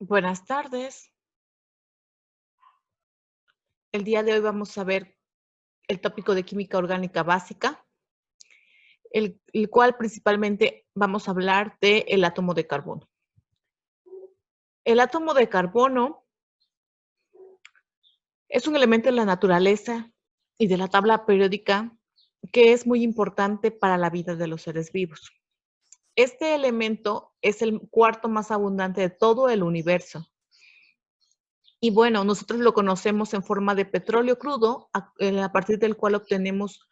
Buenas tardes. El día de hoy vamos a ver el tópico de química orgánica básica, el cual principalmente vamos a hablar del átomo de carbono. El átomo de carbono es un elemento de la naturaleza y de la tabla periódica que es muy importante para la vida de los seres vivos. Este elemento es el cuarto más abundante de todo el universo. Y bueno, nosotros lo conocemos en forma de petróleo crudo, a partir del cual obtenemos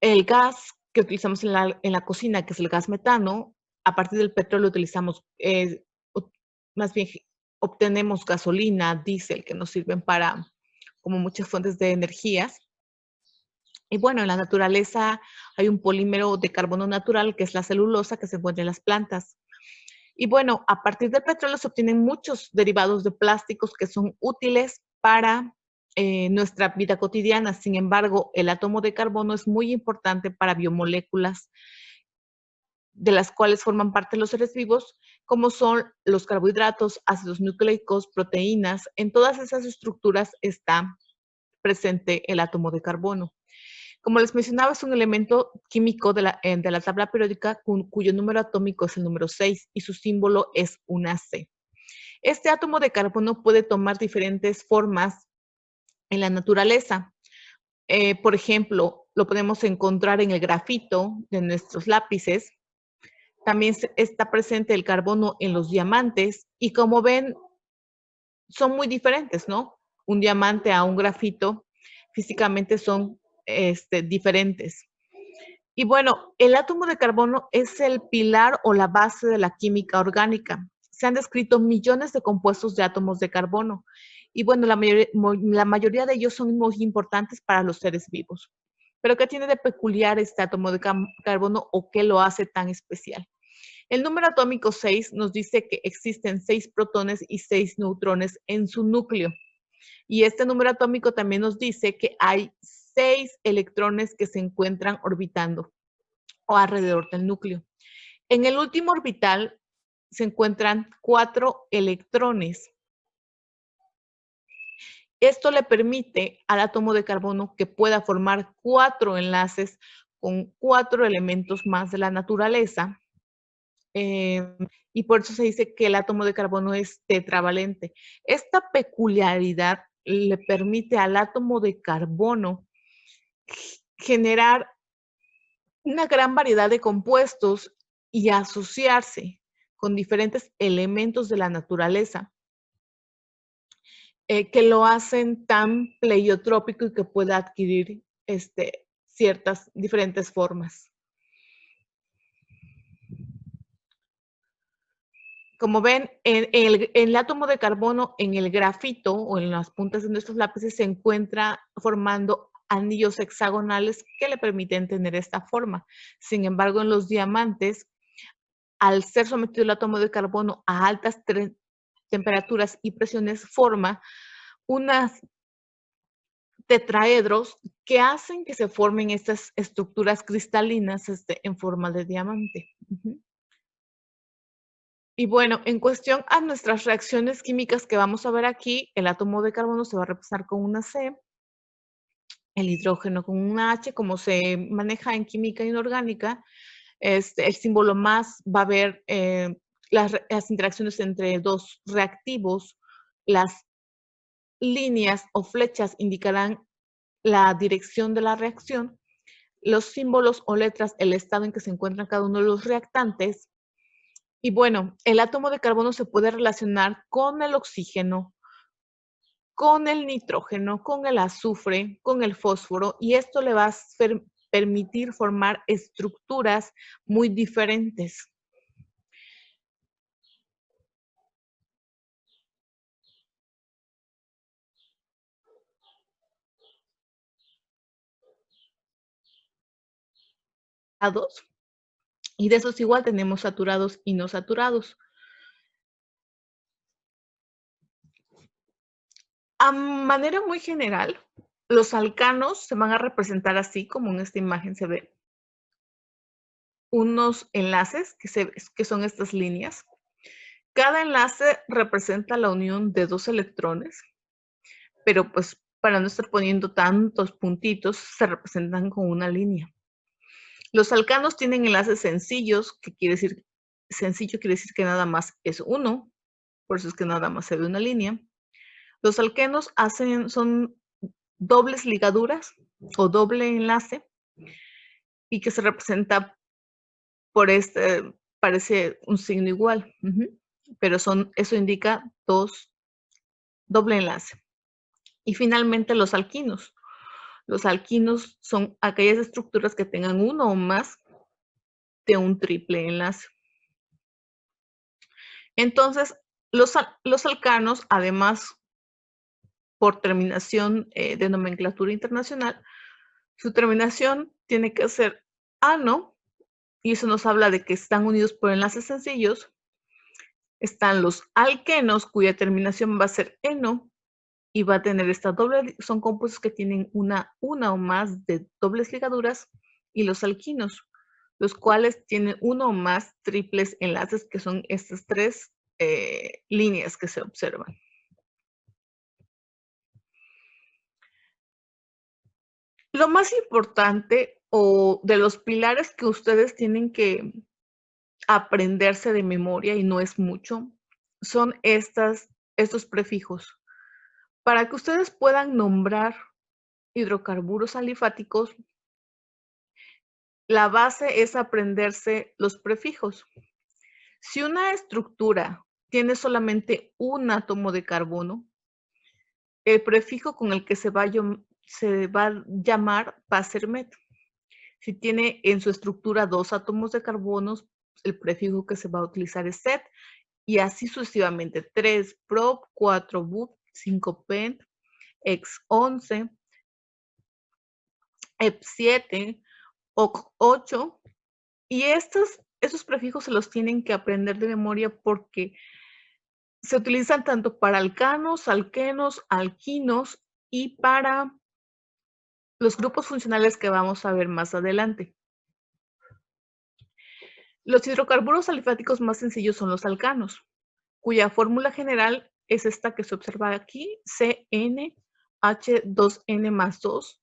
el gas que utilizamos en la cocina, que es el gas metano. A partir del petróleo utilizamos, más bien obtenemos gasolina, diésel, que nos sirven para como muchas fuentes de energías. Y bueno, en la naturaleza hay un polímero de carbono natural, que es la celulosa, que se encuentra en las plantas. Y bueno, a partir del petróleo se obtienen muchos derivados de plásticos que son útiles para nuestra vida cotidiana. Sin embargo, el átomo de carbono es muy importante para biomoléculas de las cuales forman parte los seres vivos, como son los carbohidratos, ácidos nucleicos, proteínas. En todas esas estructuras está presente el átomo de carbono. Como les mencionaba, es un elemento químico de la tabla periódica cuyo número atómico es el número 6 y su símbolo es una C. Este átomo de carbono puede tomar diferentes formas en la naturaleza. Por ejemplo, lo podemos encontrar en el grafito de nuestros lápices. También está presente el carbono en los diamantes y como ven, son muy diferentes, ¿no? Un diamante a un grafito físicamente son diferentes. Y bueno, el átomo de carbono es el pilar o la base de la química orgánica. Se han descrito millones de compuestos de átomos de carbono. Y bueno, la mayoría de ellos son muy importantes para los seres vivos. Pero ¿qué tiene de peculiar este átomo de carbono o qué lo hace tan especial? El número atómico 6 nos dice que existen 6 protones y 6 neutrones en su núcleo. Y este número atómico también nos dice que hay 6 electrones que se encuentran orbitando o alrededor del núcleo. En el último orbital se encuentran 4 electrones. Esto le permite al átomo de carbono que pueda formar 4 enlaces con 4 elementos más de la naturaleza. Y por eso se dice que el átomo de carbono es tetravalente. Esta peculiaridad le permite al átomo de carbono generar una gran variedad de compuestos y asociarse con diferentes elementos de la naturaleza que lo hacen tan pleiotrópico y que pueda adquirir ciertas diferentes formas. Como ven, el átomo de carbono en el grafito o en las puntas de nuestros lápices se encuentra formando anillos hexagonales que le permiten tener esta forma. Sin embargo, en los diamantes, al ser sometido el átomo de carbono a altas temperaturas y presiones, forma unas tetraedros que hacen que se formen estas estructuras cristalinas en forma de diamante. Y bueno, en cuestión a nuestras reacciones químicas que vamos a ver aquí, el átomo de carbono se va a representar con una C, el hidrógeno con una H, como se maneja en química inorgánica. El símbolo más va a ver las interacciones entre dos reactivos. Las líneas o flechas indicarán la dirección de la reacción. Los símbolos o letras, el estado en que se encuentran cada uno de los reactantes. Y bueno, el átomo de carbono se puede relacionar con el oxígeno, con el nitrógeno, con el azufre, con el fósforo, y esto le va a permitir formar estructuras muy diferentes. Y de esos igual tenemos saturados y no saturados. A manera muy general, los alcanos se van a representar así como en esta imagen se ve. Unos enlaces que son estas líneas. Cada enlace representa la unión de 2 electrones, pero pues para no estar poniendo tantos puntitos, se representan con una línea. Los alcanos tienen enlaces sencillos, que quiere decir, sencillo quiere decir que nada más es uno, por eso es que nada más se ve una línea. Los alquenos son dobles ligaduras o doble enlace y que se representa por parece un signo igual, pero eso indica doble enlace. Y finalmente los alquinos. Los alquinos son aquellas estructuras que tengan uno o más de un triple enlace. Entonces, los alcanos, además, por terminación de nomenclatura internacional, su terminación tiene que ser ano, y eso nos habla de que están unidos por enlaces sencillos. Están los alquenos, cuya terminación va a ser eno, y va a tener esta doble, son compuestos que tienen una o más de dobles ligaduras, y los alquinos, los cuales tienen uno o más triples enlaces, que son estas 3 líneas que se observan. Lo más importante o de los pilares que ustedes tienen que aprenderse de memoria, y no es mucho, son estos prefijos. Para que ustedes puedan nombrar hidrocarburos alifáticos, la base es aprenderse los prefijos. Si una estructura tiene solamente un átomo de carbono, el prefijo con el que se va a llamar va a ser met. Si tiene en su estructura 2 átomos de carbono, el prefijo que se va a utilizar es set, y así sucesivamente. 3 prop, 4 bup, 5 pent, x11, ep7, oc8, y esos prefijos se los tienen que aprender de memoria porque se utilizan tanto para alcanos, alquenos, alquinos y para los grupos funcionales que vamos a ver más adelante. Los hidrocarburos alifáticos más sencillos son los alcanos, cuya fórmula general es esta que se observa aquí, CnH2n más 2,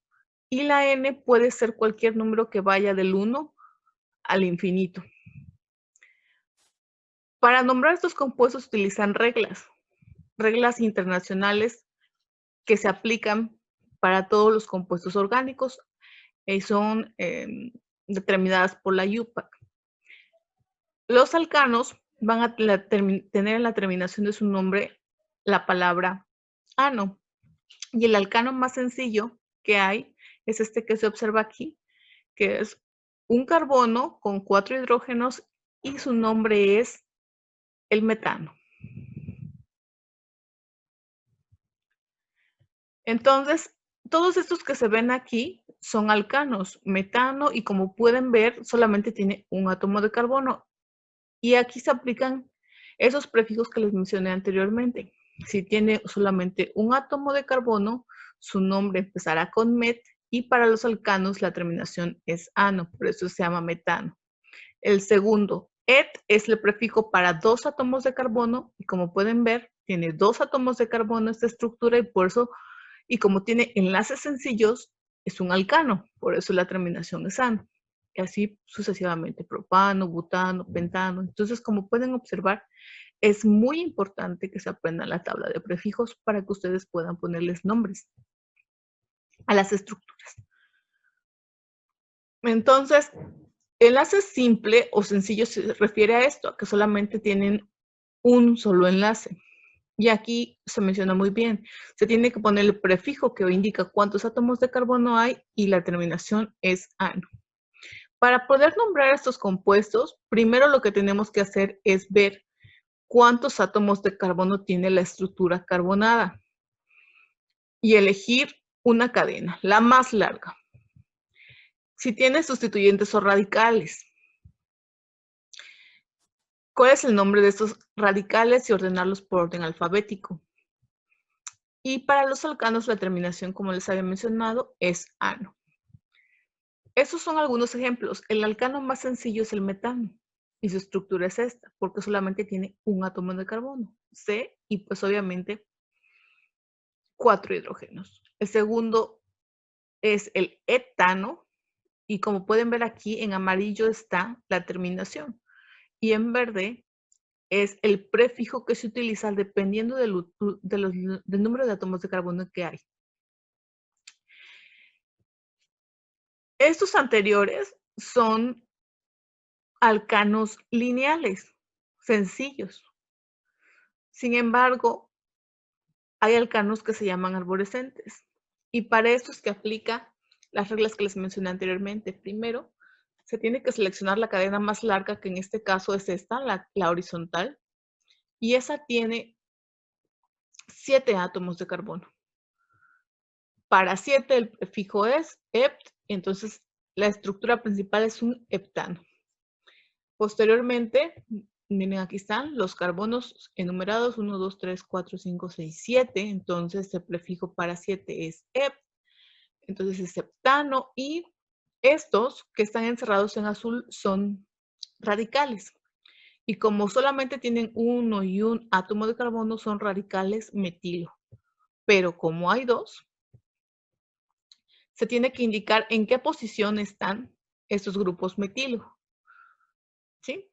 y la n puede ser cualquier número que vaya del 1 al infinito. Para nombrar estos compuestos utilizan reglas internacionales que se aplican para todos los compuestos orgánicos y son determinadas por la IUPAC. Los alcanos van a tener en la terminación de su nombre la palabra ano. Y el alcano más sencillo que hay es este que se observa aquí, que es un carbono con 4 hidrógenos y su nombre es el metano. Entonces, todos estos que se ven aquí son alcanos, metano, y como pueden ver, solamente tiene un átomo de carbono. Y aquí se aplican esos prefijos que les mencioné anteriormente. Si tiene solamente un átomo de carbono, su nombre empezará con met, y para los alcanos la terminación es ano, por eso se llama metano. El segundo, et, es el prefijo para 2 átomos de carbono, y como pueden ver, tiene 2 átomos de carbono esta estructura, y por eso, y como tiene enlaces sencillos, es un alcano, por eso la terminación es ano. Y así sucesivamente, propano, butano, pentano. Entonces, como pueden observar, es muy importante que se aprendan la tabla de prefijos para que ustedes puedan ponerles nombres a las estructuras. Entonces, enlace simple o sencillo se refiere a esto, a que solamente tienen un solo enlace. Y aquí se menciona muy bien. Se tiene que poner el prefijo que indica cuántos átomos de carbono hay y la terminación es ano. Para poder nombrar estos compuestos, primero lo que tenemos que hacer es ver cuántos átomos de carbono tiene la estructura carbonada y elegir una cadena, la más larga. Si tiene sustituyentes o radicales, ¿cuál es el nombre de estos radicales y ordenarlos por orden alfabético? Y para los alcanos la terminación, como les había mencionado, es ano. Estos son algunos ejemplos. El alcano más sencillo es el metano. y su estructura es esta, porque solamente tiene un átomo de carbono, C, y pues obviamente 4 hidrógenos. El segundo es el etano, y como pueden ver aquí, en amarillo está la terminación, y en verde es el prefijo que se utiliza dependiendo del número de átomos de carbono que hay. Estos anteriores son alcanos lineales, sencillos. Sin embargo, hay alcanos que se llaman arborescentes. Y para esto es que aplica las reglas que les mencioné anteriormente. Primero, se tiene que seleccionar la cadena más larga, que en este caso es esta, la horizontal. Y esa tiene 7 átomos de carbono. Para 7 el prefijo es hept, entonces la estructura principal es un heptano. Posteriormente, miren, aquí están los carbonos enumerados, 1, 2, 3, 4, 5, 6, 7. Entonces el prefijo para 7 es hept, entonces es heptano, y estos que están encerrados en azul son radicales. Y como solamente tienen uno y un átomo de carbono, son radicales metilo. Pero como hay dos, se tiene que indicar en qué posición están estos grupos metilo. ¿Sí?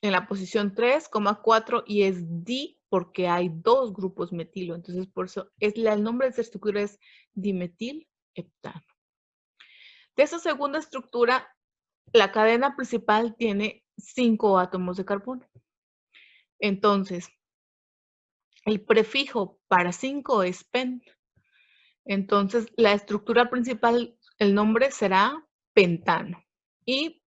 En la posición 3,4 y es di porque hay dos grupos metilo. Entonces, por eso el nombre de esta estructura es dimetilheptano. De esa segunda estructura, la cadena principal tiene 5 átomos de carbono. Entonces, el prefijo para 5 es pen. Entonces, la estructura principal, el nombre será pentano. Y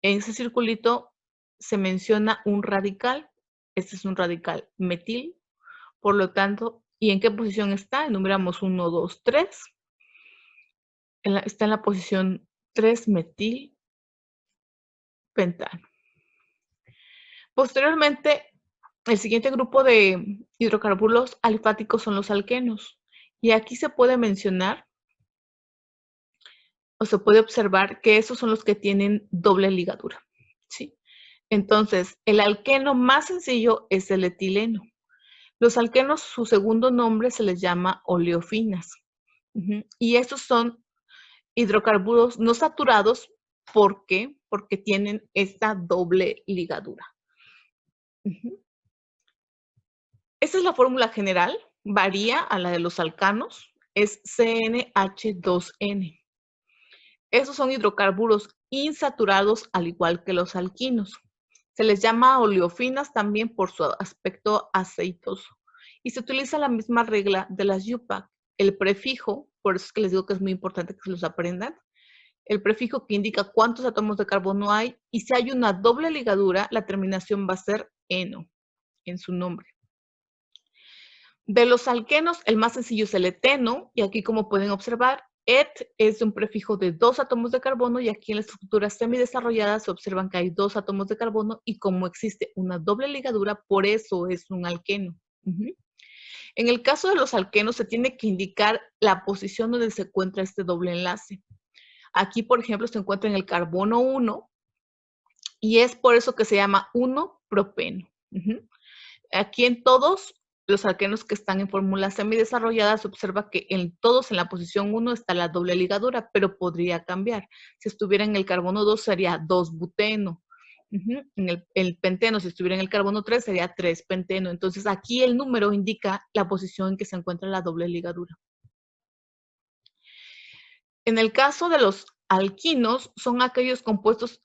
en ese circulito se menciona un radical. Este es un radical metil. Por lo tanto, ¿y en qué posición está? Enumeramos 1, 2, 3. Está en la posición 3 metil pentano. Posteriormente, el siguiente grupo de hidrocarburos alifáticos son los alquenos. Y aquí se puede mencionar o se puede observar que esos son los que tienen doble ligadura. ¿Sí? Entonces, el alqueno más sencillo es el etileno. Los alquenos, su segundo nombre se les llama oleofinas. Y estos son hidrocarburos no saturados. ¿Por qué? Porque tienen esta doble ligadura. Esta es la fórmula general, varía a la de los alcanos, es CnH2n. Estos son hidrocarburos insaturados al igual que los alquinos. Se les llama oleofinas también por su aspecto aceitoso. Y se utiliza la misma regla de las UPAC. El prefijo, por eso es que les digo que es muy importante que se los aprendan, el prefijo que indica cuántos átomos de carbono hay, y si hay una doble ligadura, la terminación va a ser eno en su nombre. De los alquenos, el más sencillo es el eteno, y aquí como pueden observar, et es un prefijo de 2 átomos de carbono, y aquí en la estructura semidesarrollada se observan que hay 2 átomos de carbono, y como existe una doble ligadura, por eso es un alqueno. En el caso de los alquenos, se tiene que indicar la posición donde se encuentra este doble enlace. Aquí, por ejemplo, se encuentra en el carbono 1, y es por eso que se llama 1-propeno. Aquí en todos los alquenos que están en fórmula semidesarrollada se observa que en todos en la posición 1 está la doble ligadura, pero podría cambiar. Si estuviera en el carbono 2 sería 2-buteno. En el penteno, si estuviera en el carbono 3, sería 3-penteno. Entonces aquí el número indica la posición en que se encuentra la doble ligadura. En el caso de los alquinos, son aquellos compuestos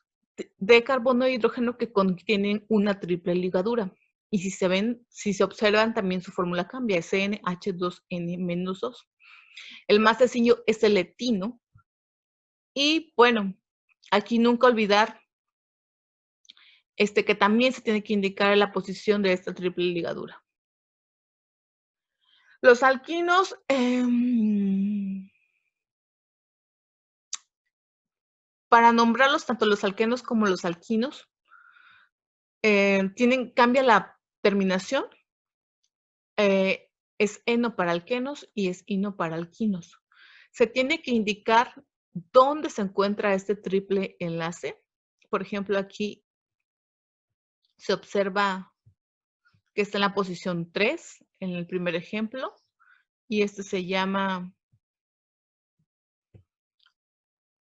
de carbono e hidrógeno que contienen una triple ligadura. Y si se observan, también su fórmula cambia, es CnH2n-2. El más sencillo es el etino. Y bueno, aquí nunca olvidar que también se tiene que indicar la posición de esta triple ligadura. Los alquinos, para nombrarlos tanto los alquenos como los alquinos, cambia la terminación. Es eno para alquenos y es ino para alquinos. Se tiene que indicar dónde se encuentra este triple enlace. Por ejemplo, aquí se observa que está en la posición 3 en el primer ejemplo y este se llama,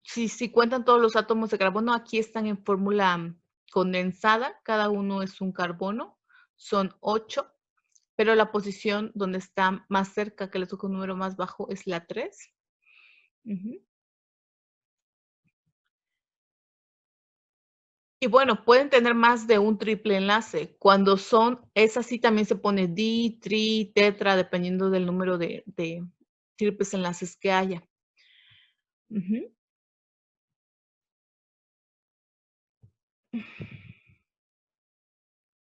si cuentan todos los átomos de carbono, aquí están en fórmula condensada, cada uno es un carbono, son 8, pero la posición donde está más cerca, que le toca un número más bajo, es la 3. Y bueno, pueden tener más de un triple enlace. Cuando es así también se pone di, tri, tetra, dependiendo del número de triples enlaces que haya.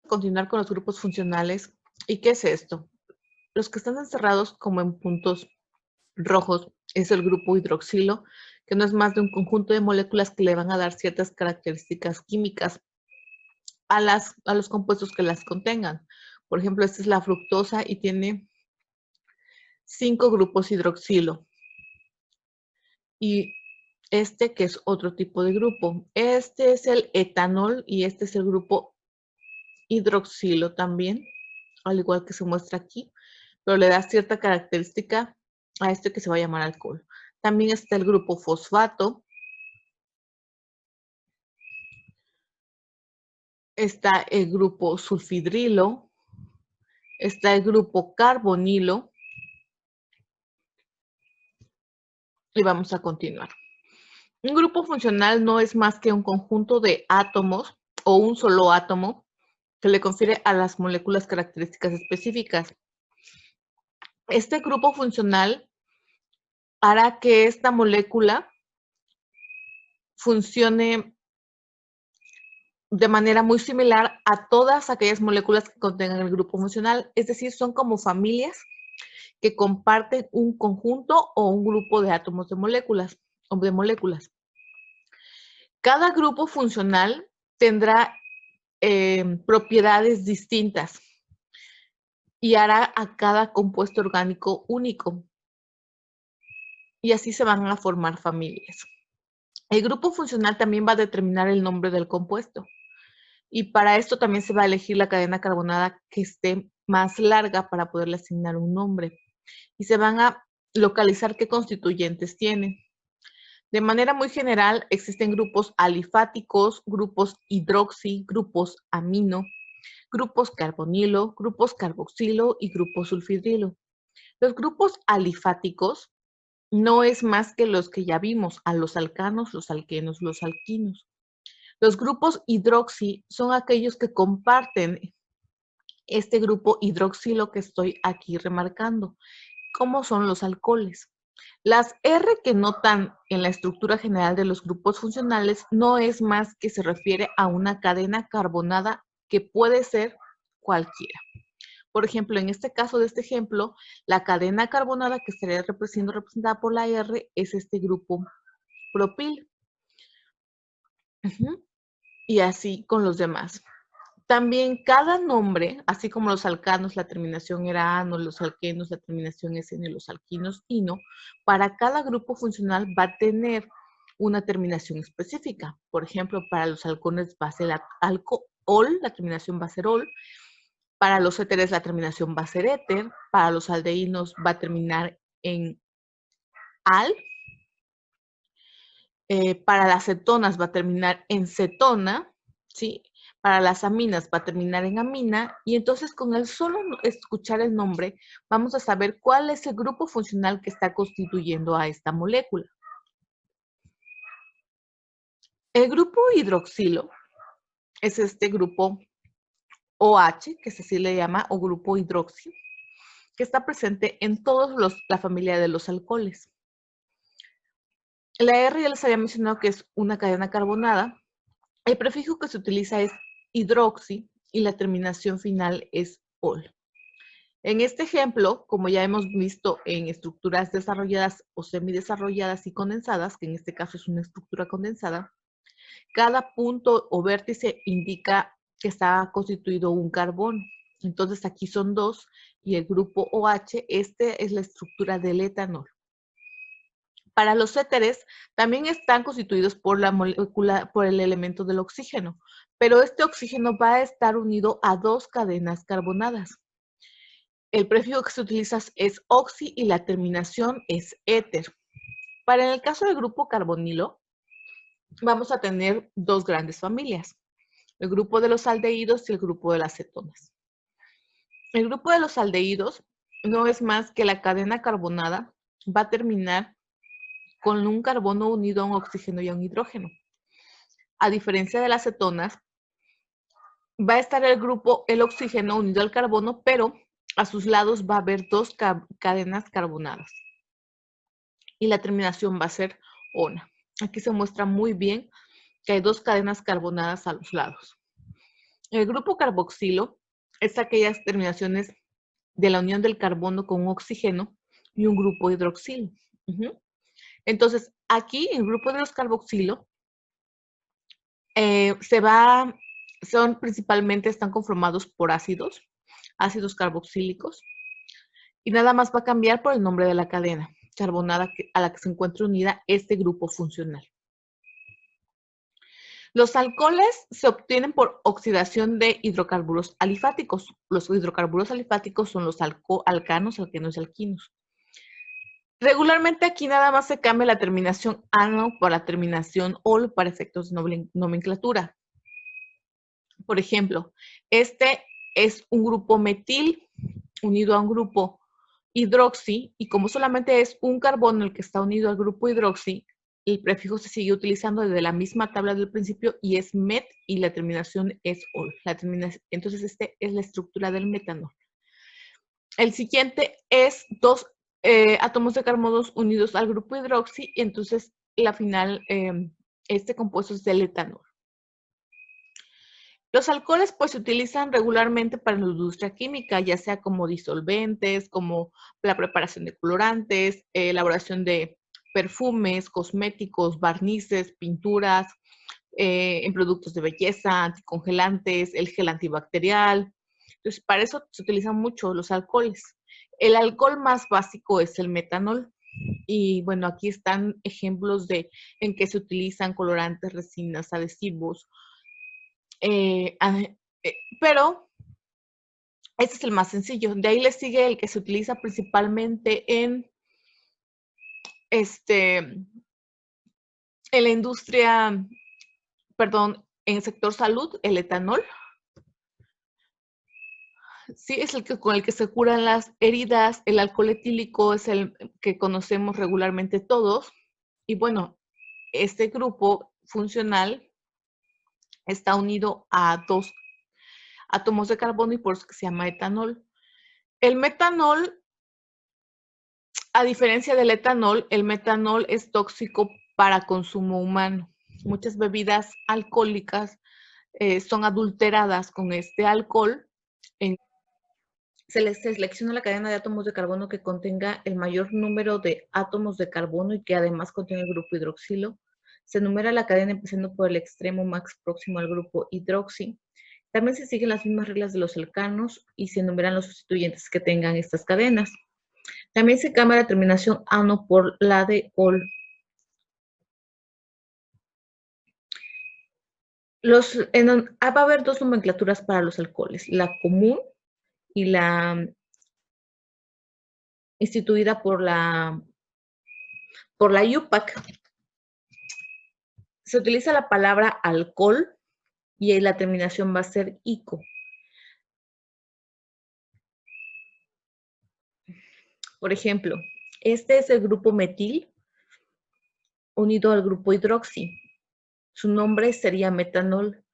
Continuar con los grupos funcionales. ¿Y qué es esto? Los que están encerrados como en puntos rojos es el grupo hidroxilo, que no es más de un conjunto de moléculas que le van a dar ciertas características químicas a los compuestos que las contengan. Por ejemplo, esta es la fructosa y tiene 5 grupos hidroxilo. Y este que es otro tipo de grupo. Este es el etanol y este es el grupo hidroxilo también, al igual que se muestra aquí, pero le da cierta característica a este que se va a llamar alcohol. También está el grupo fosfato. Está el grupo sulfidrilo. Está el grupo carbonilo. Y vamos a continuar. Un grupo funcional no es más que un conjunto de átomos o un solo átomo que le confiere a las moléculas características específicas. Este grupo funcional hará que esta molécula funcione de manera muy similar a todas aquellas moléculas que contengan el grupo funcional, es decir, son como familias que comparten un conjunto o un grupo de átomos de moléculas o de moléculas. Cada grupo funcional tendrá propiedades distintas y hará a cada compuesto orgánico único. Y así se van a formar familias. El grupo funcional también va a determinar el nombre del compuesto. Y para esto también se va a elegir la cadena carbonada que esté más larga para poderle asignar un nombre. Y se van a localizar qué constituyentes tiene. De manera muy general, existen grupos alifáticos, grupos hidroxi, grupos amino, grupos carbonilo, grupos carboxilo y grupos sulfidrilo. Los grupos alifáticos no es más que los que ya vimos, a los alcanos, los alquenos, los alquinos. Los grupos hidroxi son aquellos que comparten este grupo hidroxilo que estoy aquí remarcando, como son los alcoholes. Las R que notan en la estructura general de los grupos funcionales no es más que se refiere a una cadena carbonada que puede ser cualquiera. Por ejemplo, en este caso de este ejemplo, la cadena carbonada que estaría siendo representada por la R es este grupo propil. Y así con los demás. También cada nombre, así como los alcanos, la terminación era ano, los alquenos, la terminación es eno, los alquinos, ino, para cada grupo funcional va a tener una terminación específica. Por ejemplo, para los halcones va a ser alcohol, la terminación va a ser ol. Para los éteres la terminación va a ser éter. Para los aldeínos va a terminar en al. Para las cetonas va a terminar en cetona, ¿sí? Para las aminas va a terminar en amina, y entonces con el solo escuchar el nombre vamos a saber cuál es el grupo funcional que está constituyendo a esta molécula. El grupo hidroxilo es este grupo OH, que así le llama, o grupo hidroxi, que está presente en toda la familia de los alcoholes. La R ya les había mencionado que es una cadena carbonada. El prefijo que se utiliza es hidroxi y la terminación final es ol. En este ejemplo, como ya hemos visto en estructuras desarrolladas o semidesarrolladas y condensadas, que en este caso es una estructura condensada, cada punto o vértice indica que está constituido un carbono. Entonces aquí son 2 y el grupo OH, este es la estructura del etanol. Para los éteres también están constituidos por la molécula, por el elemento del oxígeno, pero este oxígeno va a estar unido a dos cadenas carbonadas. El prefijo que se utiliza es oxi y la terminación es éter. Para el caso del grupo carbonilo, vamos a tener dos grandes familias, el grupo de los aldehídos y el grupo de las cetonas. El grupo de los aldehídos no es más que la cadena carbonada va a terminar con un carbono unido a un oxígeno y a un hidrógeno. A diferencia de las cetonas, va a estar el oxígeno unido al carbono, pero a sus lados va a haber dos cadenas carbonadas. Y la terminación va a ser ona. Aquí se muestra muy bien que hay dos cadenas carbonadas a los lados. El grupo carboxilo es aquellas terminaciones de la unión del carbono con un oxígeno y un grupo hidroxilo. Entonces, aquí el grupo de los carboxilo están conformados por ácidos carboxílicos, y nada más va a cambiar por el nombre de la cadena carbonada a la que se encuentra unida este grupo funcional. Los alcoholes se obtienen por oxidación de hidrocarburos alifáticos. Los hidrocarburos alifáticos son los alcanos, alquenos y alquinos. Regularmente aquí nada más se cambia la terminación ano por la terminación ol para efectos de nomenclatura. Por ejemplo, este es un grupo metil unido a un grupo hidroxi, y como solamente es un carbono el que está unido al grupo hidroxi, el prefijo se sigue utilizando desde la misma tabla del principio y es met y la terminación es ol. Entonces, esta es la estructura del metanol. El siguiente es dos átomos de carbonos unidos al grupo hidroxi, y entonces la final, este compuesto es del etanol. Los alcoholes pues se utilizan regularmente para la industria química, ya sea como disolventes, como la preparación de colorantes, elaboración de perfumes, cosméticos, barnices, pinturas, en productos de belleza, anticongelantes, el gel antibacterial. Entonces, para eso se utilizan mucho los alcoholes. El alcohol más básico es el metanol. Y bueno, aquí están ejemplos en que se utilizan colorantes, resinas, adhesivos. Pero este es el más sencillo. De ahí le sigue el que se utiliza principalmente en la industria, perdón, en el sector salud, el etanol. Sí, es con el que se curan las heridas. El alcohol etílico es el que conocemos regularmente todos. Y bueno, este grupo funcional está unido a dos átomos de carbono y por eso se llama etanol. El metanol, a diferencia del etanol, el metanol es tóxico para consumo humano. Muchas bebidas alcohólicas son adulteradas con este alcohol. Se les selecciona la cadena de átomos de carbono que contenga el mayor número de átomos de carbono y que además contiene el grupo hidroxilo. Se enumera la cadena empezando por el extremo más próximo al grupo hidroxi. También se siguen las mismas reglas de los alcanos y se enumeran los sustituyentes que tengan estas cadenas. También se cambia la terminación ano por la de ol. Va a haber dos nomenclaturas para los alcoholes, la común y la instituida por la IUPAC. Se utiliza la palabra alcohol y la terminación va a ser ico. Por ejemplo, este es el grupo metil unido al grupo hidroxi. Su nombre sería metanol.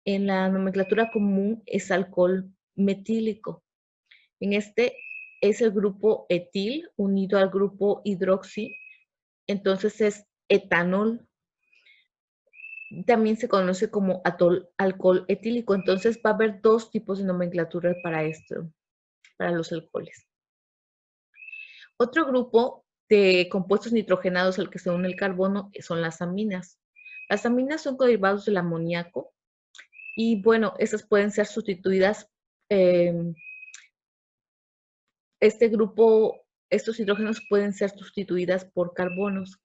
En la nomenclatura común es alcohol metílico. En este es el grupo etil unido al grupo hidroxi, entonces es etanol. También se conoce como alcohol etílico, entonces va a haber dos tipos de nomenclatura para esto, para los alcoholes. Otro grupo de compuestos nitrogenados al que se une el carbono son las aminas. Las aminas son derivados del amoníaco y bueno, esas pueden ser sustituidas. Este grupo estos hidrógenos pueden ser sustituidas por carbonos.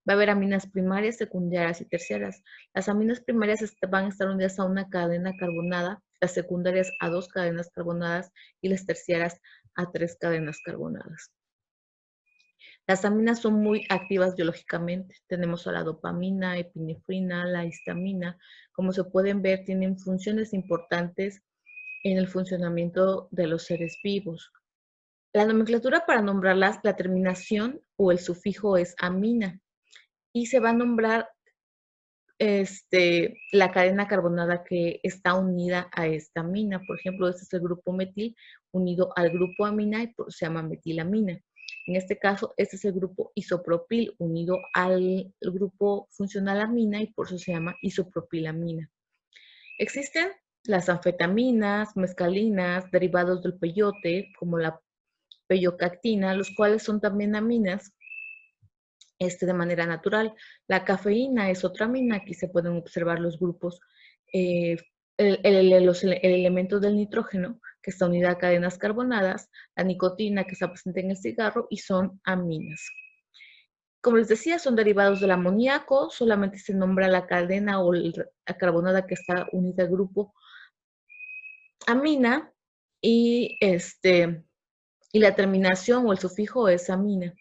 Va a haber aminas primarias, secundarias y terciarias. Las aminas primarias van a estar unidas a una cadena carbonada, las secundarias a 2 cadenas carbonadas y las terciarias a 3 cadenas carbonadas. Las aminas son muy activas biológicamente. Tenemos a la dopamina, epinefrina, la histamina. Como se pueden ver, tienen funciones importantes en el funcionamiento de los seres vivos. La nomenclatura para nombrarlas, la terminación o el sufijo es amina y se va a nombrar la cadena carbonada que está unida a esta amina. Por ejemplo, este es el grupo metil unido al grupo amina y se llama metilamina. En este caso, este es el grupo isopropil unido al grupo funcional amina y por eso se llama isopropilamina. Existen las anfetaminas, mescalinas, derivados del peyote, como la peyocactina, los cuales son también aminas de manera natural. La cafeína es otra amina, aquí se pueden observar los grupos, el elemento del nitrógeno, que está unida a cadenas carbonadas, la nicotina, que está presente en el cigarro, y son aminas. Como les decía, son derivados del amoníaco, solamente se nombra la cadena o la carbonada que está unida al grupo amina, y la terminación o el sufijo es amina.